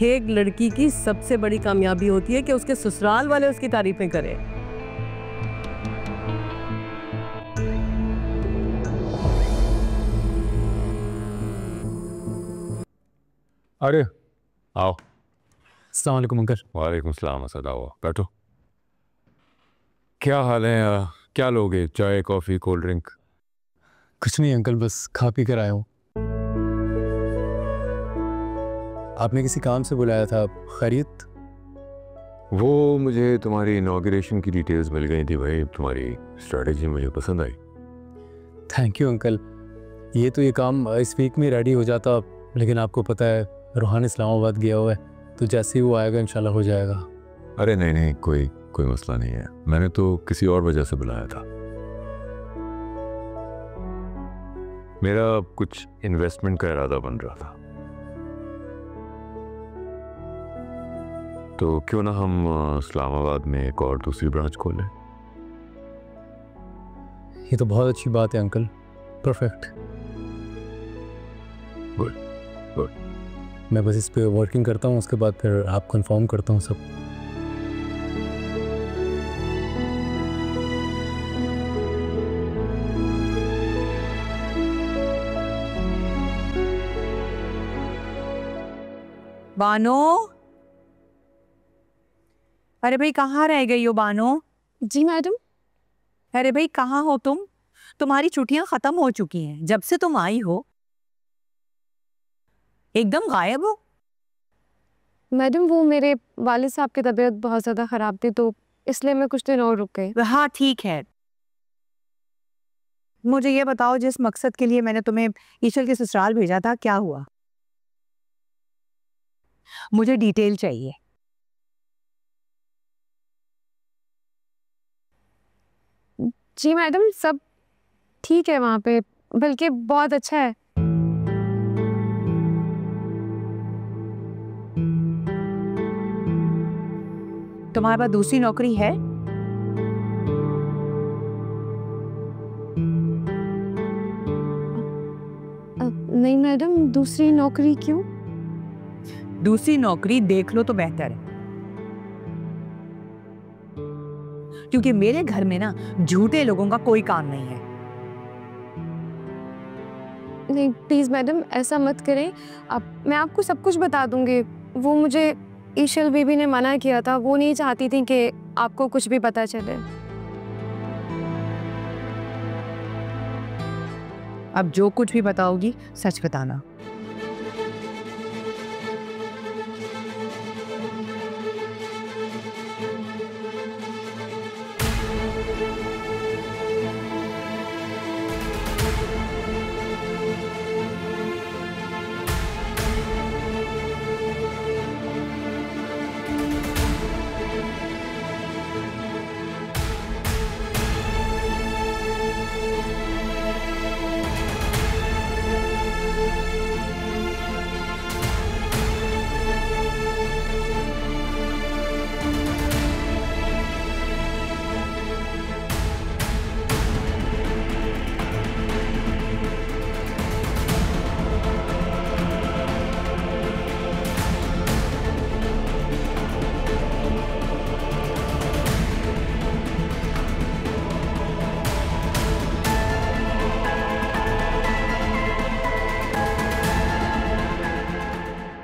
एक लड़की की सबसे बड़ी कामयाबी होती है कि उसके ससुराल वाले उसकी तारीफें करें। अरे आओ। अस्सलाम वालेकुम अंकल। वालेकुम सलाम। असद आओ बैठो। क्या हाल है? क्या लोगे? चाय, कॉफ़ी, कोल्ड ड्रिंक? कुछ नहीं अंकल, बस खा पी कर आया हूँ। आपने किसी काम से बुलाया था, खैरियत? वो मुझे तुम्हारी इनॉग्रेशन की डिटेल्स मिल गई थी भाई। तुम्हारी स्ट्रेटजी मुझे पसंद आई। Thank you uncle. ये तो ये काम इस वीक में रेडी हो जाता, लेकिन आपको पता है रूहान इस्लामाबाद गया हुआ है, तो जैसे ही वो आएगा इंशाल्लाह हो जाएगा। अरे नहीं नहीं, कोई मसला नहीं है। मैंने तो किसी और वजह से बुलाया था। मेरा कुछ इन्वेस्टमेंट का इरादा बन रहा था, तो क्यों ना हम इस्लामाबाद में एक और दूसरी ब्रांच खोलें। ये तो बहुत अच्छी बात है अंकल। परफेक्ट। Good good. मैं बस इस पे वर्किंग करता हूँ, उसके बाद फिर आपको इन्फॉर्म करता हूँ सब। बानो, अरे भाई कहाँ रह गई हो बानो? जी मैडम। अरे भाई कहाँ हो तुम? तुम्हारी छुट्टियां खत्म हो चुकी हैं। जब से तुम आई हो एकदम गायब हो। मैडम वो मेरे वालिद साहब की तबीयत बहुत ज़्यादा ख़राब थी, तो इसलिए मैं कुछ दिन और रुक गई। हाँ ठीक है। मुझे ये बताओ, जिस मकसद के लिए मैंने तुम्हें ईशल के ससुराल भेजा था, क्या हुआ? मुझे डिटेल चाहिए। जी मैडम, सब ठीक है वहाँ पे, बल्कि बहुत अच्छा है। तुम्हारे पास दूसरी नौकरी है? नहीं मैडम, दूसरी नौकरी क्यों? दूसरी नौकरी देख लो तो बेहतर है, क्योंकि मेरे घर में ना झूठे लोगों का कोई काम नहीं है। नहीं प्लीज़ मैडम, ऐसा मत करें। मैं आपको सब कुछ बता दूंगी। वो मुझे ईशल बीबी ने मना किया था, वो नहीं चाहती थी कि आपको कुछ भी पता चले। अब जो कुछ भी बताओगी सच बताना।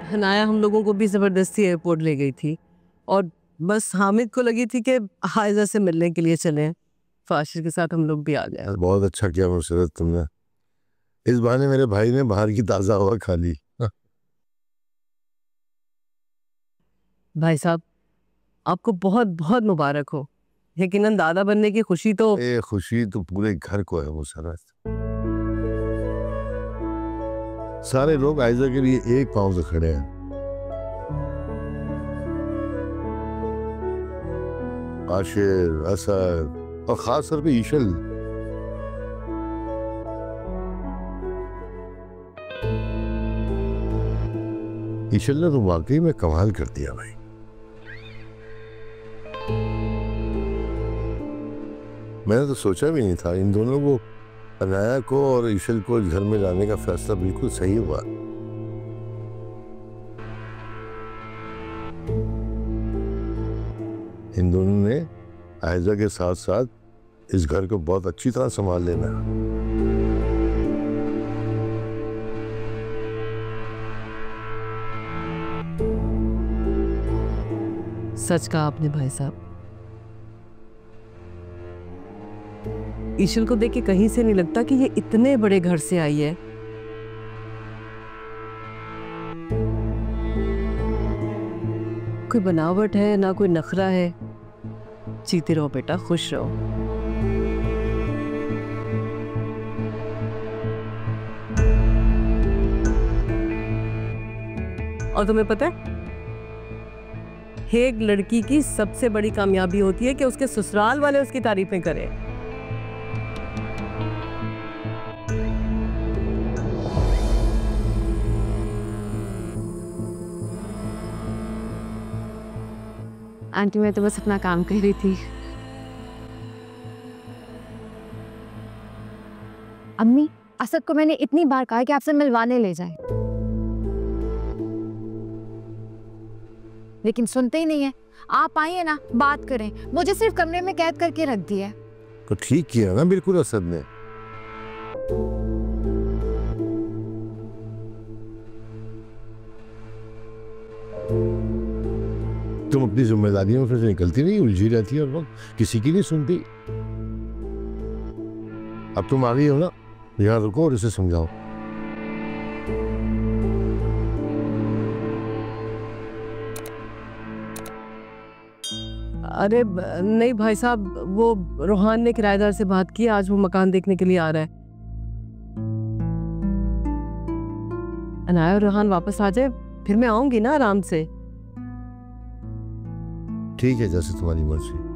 हनाया हम लोगों को भी ज़बरदस्ती एयरपोर्ट ले गई थी, और बस हामिद को लगी थी कि हाइजा से मिलने के लिए चलें, फाशिर के साथ हम लोग भी आ जाए। बहुत अच्छा किया मुर्शद तुमने। इस बहाने मेरे भाई ने बाहर की ताज़ा हवा खा ली। भाई साहब, आपको बहुत बहुत मुबारक हो। यकीनन दादा बनने की खुशी तो खुशी तो पूरे घर को है मुर्शद। सारे लोग आयजा के लिए एक पांव से खड़े हैं। आशिर, असद और खास तौर पे ईशल। ईशल ने तो वाकई में कमाल कर दिया भाई। मैंने तो सोचा भी नहीं था इन दोनों को, अनाया को और ईशल को घर में लाने का फैसला बिल्कुल सही हुआ। इन दोनों ने आयजा के साथ साथ इस घर को बहुत अच्छी तरह संभाल लेना है। सच कहा आपने भाई साहब। ईशल को देख के कहीं से नहीं लगता कि ये इतने बड़े घर से आई है। कोई बनावट है ना कोई नखरा है। जीते रहो बेटा, खुश रहो। और तुम्हें पता है, एक लड़की की सबसे बड़ी कामयाबी होती है कि उसके ससुराल वाले उसकी तारीफें करें। आंटी मैं तो बस अपना काम कर रही थी। अम्मी, असद को मैंने इतनी बार कहा कि आपसे मिलवाने ले जाए, लेकिन सुनते ही नहीं है। आप आइए ना, बात करें। मुझे सिर्फ कमरे में कैद करके रख दिया है। तो ठीक किया ना बिल्कुल असद ने। तुम अपनी जिम्मेदारियों में फिर से निकलती नहीं, उलझी रहती है और वक्त किसी की नहीं सुनती। अब तुम आ गई हो ना, यहाँ रुको और इसे समझाओ। अरे नहीं भाई साहब, वो रोहान ने किराएदार से बात की, आज वो मकान देखने के लिए आ रहा है। अनाया और रोहान वापस आ जाए फिर मैं आऊंगी ना आराम से। ठीक है, जैसे तुम्हारी मर्जी।